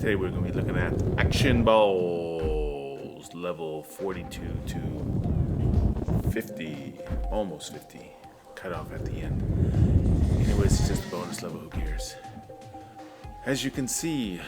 Today we're going to be looking at Action Balls, level 42 to 50, almost 50, cut off at the end. Anyways, it's just a bonus level, who cares? As you can see,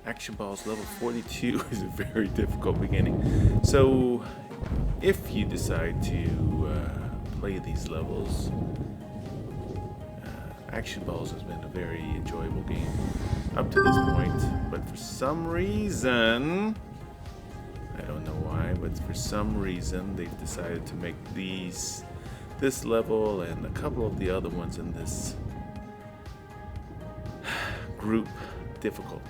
Action Balls level 42 is a very difficult beginning. So, if you decide to play these levels, Action Balls has been a very enjoyable game up to this point, but for some reason, I don't know why, but for some reason they've decided to make this level and a couple of the other ones in this group difficult.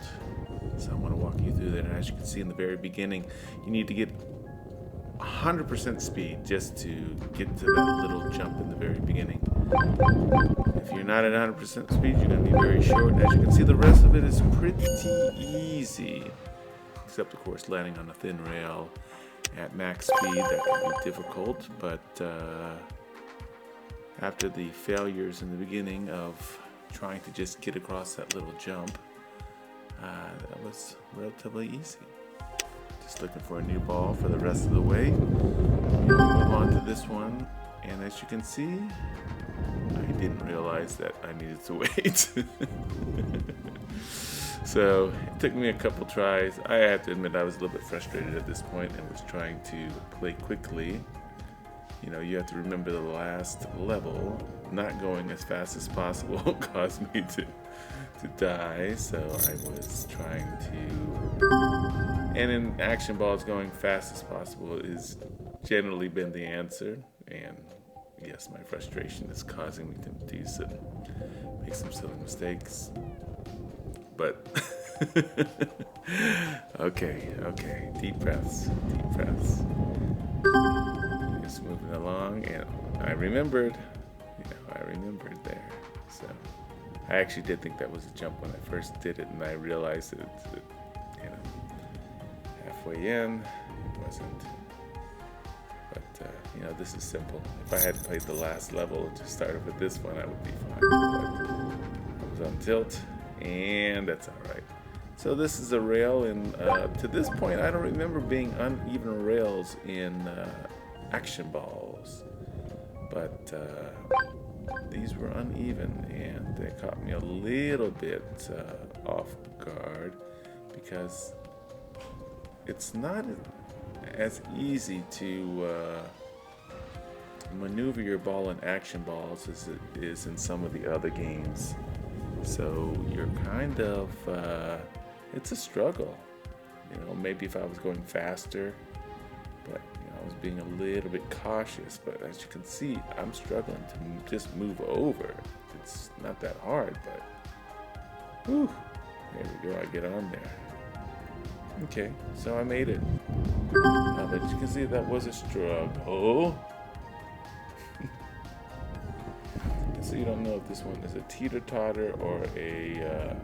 So I want to walk you through that. And as you can see in the very beginning, you need to get 100% speed just to get to that little jump in the very beginning. If you're not at 100% speed, you're going to be very short. And as you can see, the rest of it is pretty easy. Except, of course, landing on a thin rail at max speed, that can be difficult. But after the failures in the beginning of trying to just get across that little jump, that was relatively easy. Just looking for a new ball for the rest of the way. We'll move on to this one. And as you can see, I didn't realize that I needed to wait. So it took me a couple tries. I have to admit I was a little bit frustrated at this point and was trying to play quickly. You know, you have to remember the last level, not going as fast as possible caused me to die. So I was trying to, and in Action Balls, going fast as possible is generally been the answer. And yes, my frustration is causing me to make some silly mistakes. But okay, deep breaths. Just moving along, and I remembered there. So I actually did think that was a jump when I first did it, and I realized that halfway in, it wasn't. But this is simple. If I had played the last level and just started with this one, I would be fine. But I was on tilt, and that's all right. So this is a rail, and to this point, I don't remember being uneven rails in Action Balls, but these were uneven, and they caught me a little bit off guard because it's not as easy to maneuver your ball in Action Balls as it is in some of the other games. So you're kind of, it's a struggle. Maybe if I was going faster, but I was being a little bit cautious. But as you can see, I'm struggling to just move over. It's not that hard, but whew, there we go. I get on there. Okay, so I made it. But you can see that was a struggle. So you don't know if this one is a teeter-totter or a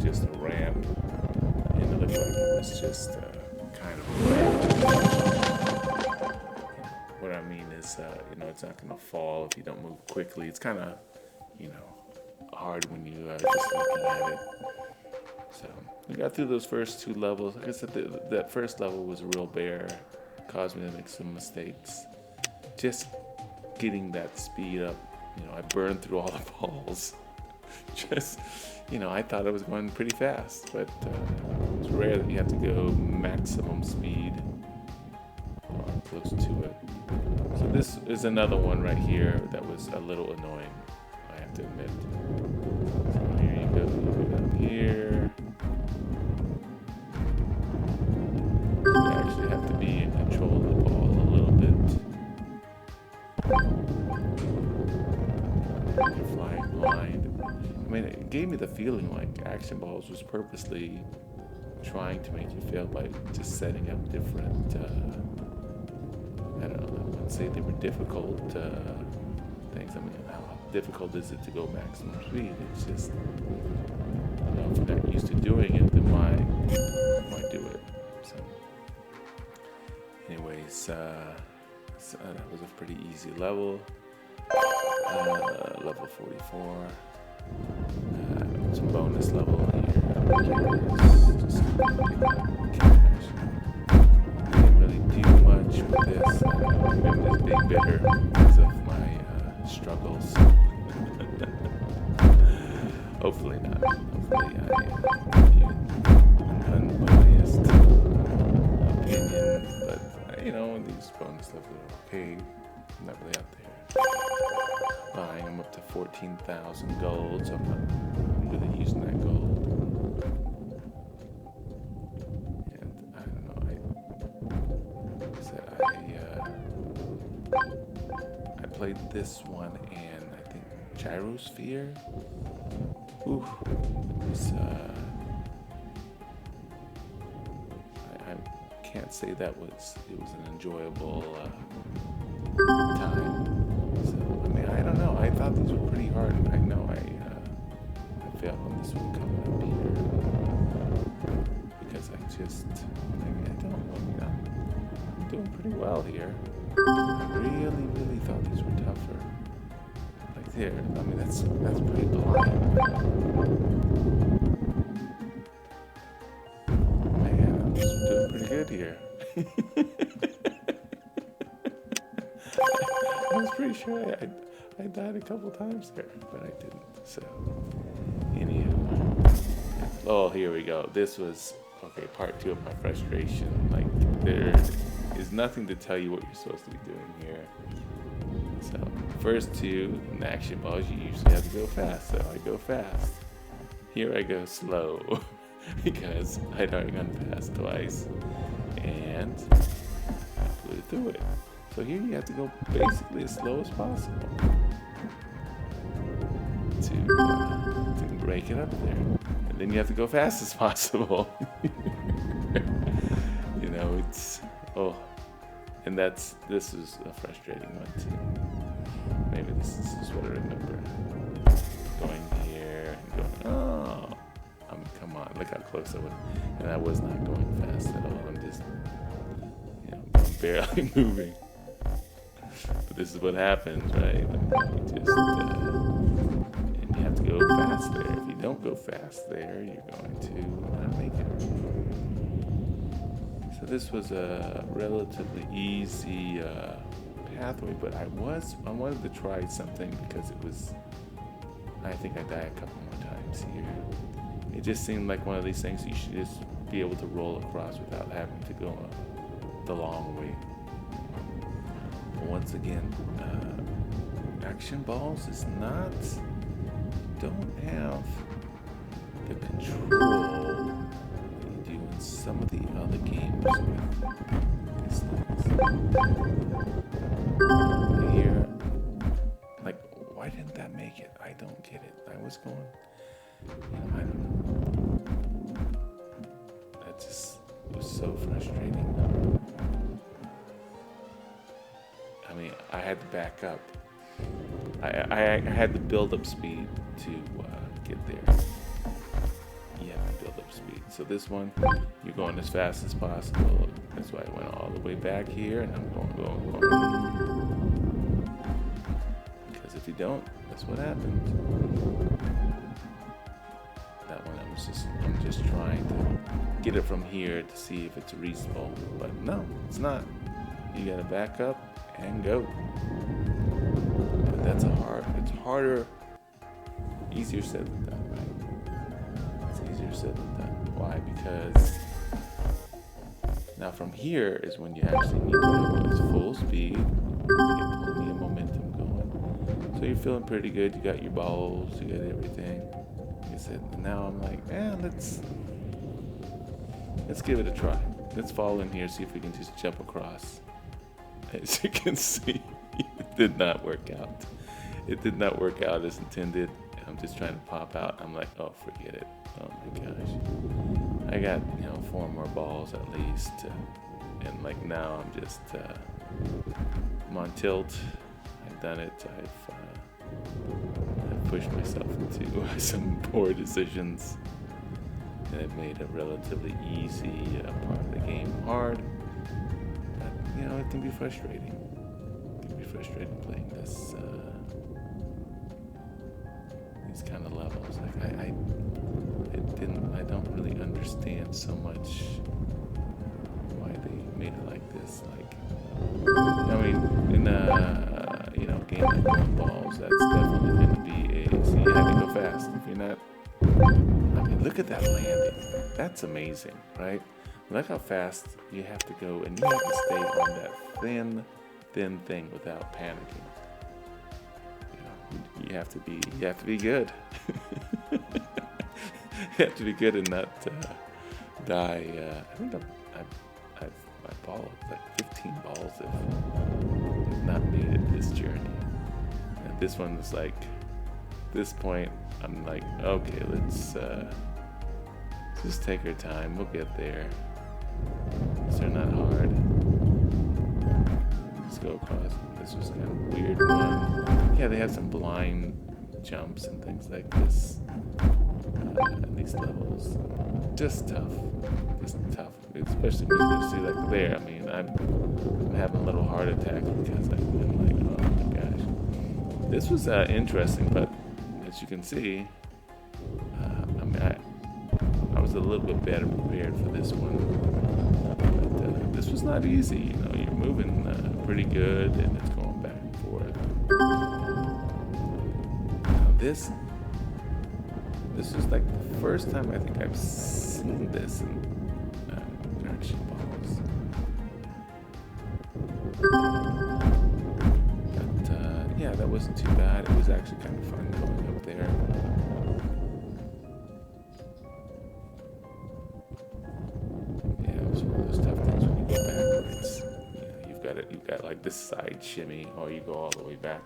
just a ramp. And it looks like it was just kind of a ramp. What I mean is, it's not going to fall if you don't move quickly. It's kind of, hard when you just looking at it. So we got through those first two levels. Like I said, that first level was a real bear. Caused me to make some mistakes. Just getting that speed up, I burned through all the balls. Just, I thought I was going pretty fast, but it's rare that you have to go maximum speed or close to it. So this is another one right here that was a little annoying, I have to admit. So here you go down here. You actually have to be in control of the ball a little bit. You're flying blind. I mean, it gave me the feeling like Action Balls was purposely trying to make you fail by just setting up different, I wouldn't say they were difficult things. I mean, how difficult is it to go maximum speed? It's just, if you're not used to doing it, then why do it? So, anyways, that was a pretty easy level. Level 44. Some bonus level here. Just cash. Didn't really do much with this. I'm just being bitter because of my struggles. Hopefully not. Hopefully I give you an unbiased opinion. But you know, these bonus levels are okay. I'm not really out there buying. I'm up to 14,000 gold, so I'm not really using that gold. And I don't know. Like I said, I played this one and I think Gyrosphere. Ooh, it's, I can't say it was an enjoyable time. So I mean, I don't know. I thought these were pretty hard, and I know I failed on this one coming up here because I'm doing pretty well here. I really thought these were tougher. Like there, I mean that's pretty blind. Man, I'm just doing pretty good here. I was pretty sure I died a couple times there, but I didn't. So, anyhow. Oh, here we go. This was, okay, part 2 of my frustration. Like, there is nothing to tell you what you're supposed to be doing here. So, first 2, in the action balls, you usually have to go fast. So, I go fast. Here I go slow, because I'd already gone fast twice. And I flew through it. So here you have to go basically as slow as possible to break it up there. And then you have to go fast as possible. You know, it's, oh, and this is a frustrating one too. Maybe this is what I remember. Going here and going, oh, come on, look how close I was. And I was not going fast at all. I'm just, you know, I'm barely moving. But this is what happens, right? And you have to go fast there. If you don't go fast there, you're going to not make it. So this was a relatively easy pathway, but I wanted to try something because it was, I think I died a couple more times here. It just seemed like one of these things you should just be able to roll across without having to go the long way. Once again, action balls don't have the control that you do in some of the other games with these things. Here, like, why didn't that make it? I don't get it. I was going, you know, I don't know. That just was so frustrating. I mean, I had to back up. I had to build up speed to get there. You have to build up speed. So this one, you're going as fast as possible. That's why I went all the way back here, and I'm going. Because if you don't, that's what happens. That one, I'm just trying to get it from here to see if it's reachable. But no, it's not. You gotta back up and go. But it's harder, easier said than done, right? It's easier said than done. Why? Because now from here is when you actually need to go at full speed, get plenty of momentum going. So you're feeling pretty good, you got your balls, you got everything. Like I said, now I'm like, let's give it a try. Let's fall in here, see if we can just jump across. As you can see, it did not work out. It did not work out as intended. I'm just trying to pop out. I'm like, oh, forget it. Oh my gosh. I got, 4 more balls at least. And like now I'm just, I'm on tilt. I've done it. I've pushed myself into some poor decisions. And I've made a relatively easy part of the game hard. It can be frustrating. It can be frustrating playing these kind of levels. Like understand so much why they made it like this. Like, I mean, in a game like Balls, that's definitely going to be a. See, you have to go fast. If you're not, I mean, look at that landing. That's amazing, right? Look how fast you have to go, and you have to stay on that thin thing without panicking. You have to be good. You have to be good and not die. I think my ball, like 15 balls, have not made it this journey. And this one was like, this point, I'm like, okay, let's just take our time. We'll get there. They're not hard. Let's go across. This was kind of a weird one. Yeah, they have some blind jumps and things like this at these levels. Just tough. Especially when you see like there. I mean, I'm having a little heart attack because I've been like, oh my gosh. This was interesting, but as you can see, I mean, I was a little bit better prepared for this one. But this was not easy. You know, you're moving pretty good, and it's going back and forth. Now this is like the first time I think I've seen this in action balls. But yeah, that wasn't too bad. It was actually kind of fun going up there. Yeah, it was one of those tough things when you go backwards. You know, you've got like this side shimmy, or you go all the way back.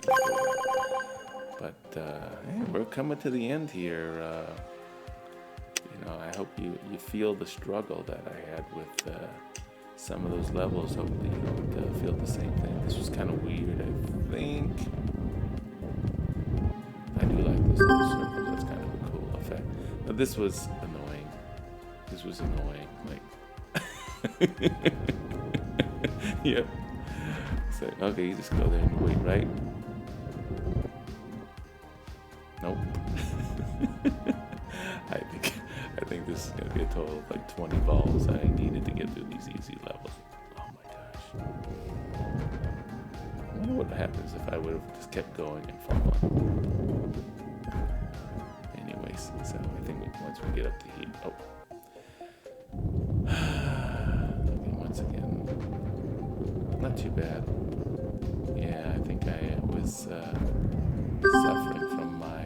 But yeah, we're coming to the end here. You know, I hope you feel the struggle that I had with some of those levels. Hopefully you don't feel the same thing. This was kind of weird, I think. I do like those little circles. That's kind of a cool effect. But this was annoying. Like, yep. So, okay, you just go there and wait, right? Nope. I think this is gonna be a total of like 20 balls I needed to get through these easy levels. Oh my gosh. I wonder what happens if I would have just kept going and fallen. Anyways, so I think once we get up to heat. Oh. Okay, once again. Not too bad. Yeah, I think I was suffering from my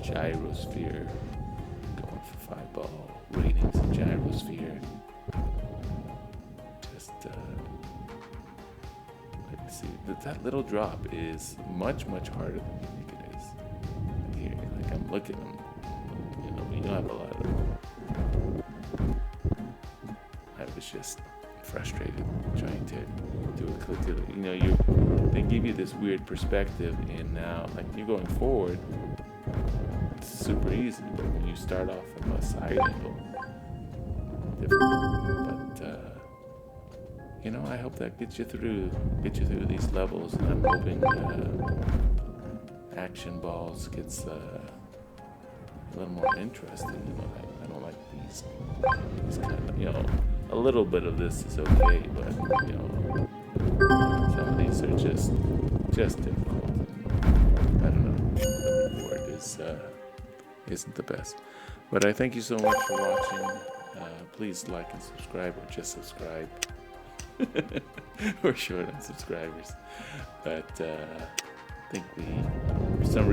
gyrosphere. Going for 5-ball ratings in gyrosphere. Just let's see. That little drop is much harder than you think it is. Here, like I'm looking, you know, we don't have a lot of. I was just frustrated trying to do it quickly. You know, they give you this weird perspective, and now like you're going forward, it's super easy, but when you start off from a side angle, difficult. But you know, I hope that gets you through these levels, and I'm hoping Action Balls gets a little more interesting. You know, I don't like these kind of, you know, a little bit of this is okay, but you know, some of these are just difficult. I don't know. The word isn't the best. But I thank you so much for watching. Please like and subscribe, or just subscribe. We're short on subscribers, but I think for some reason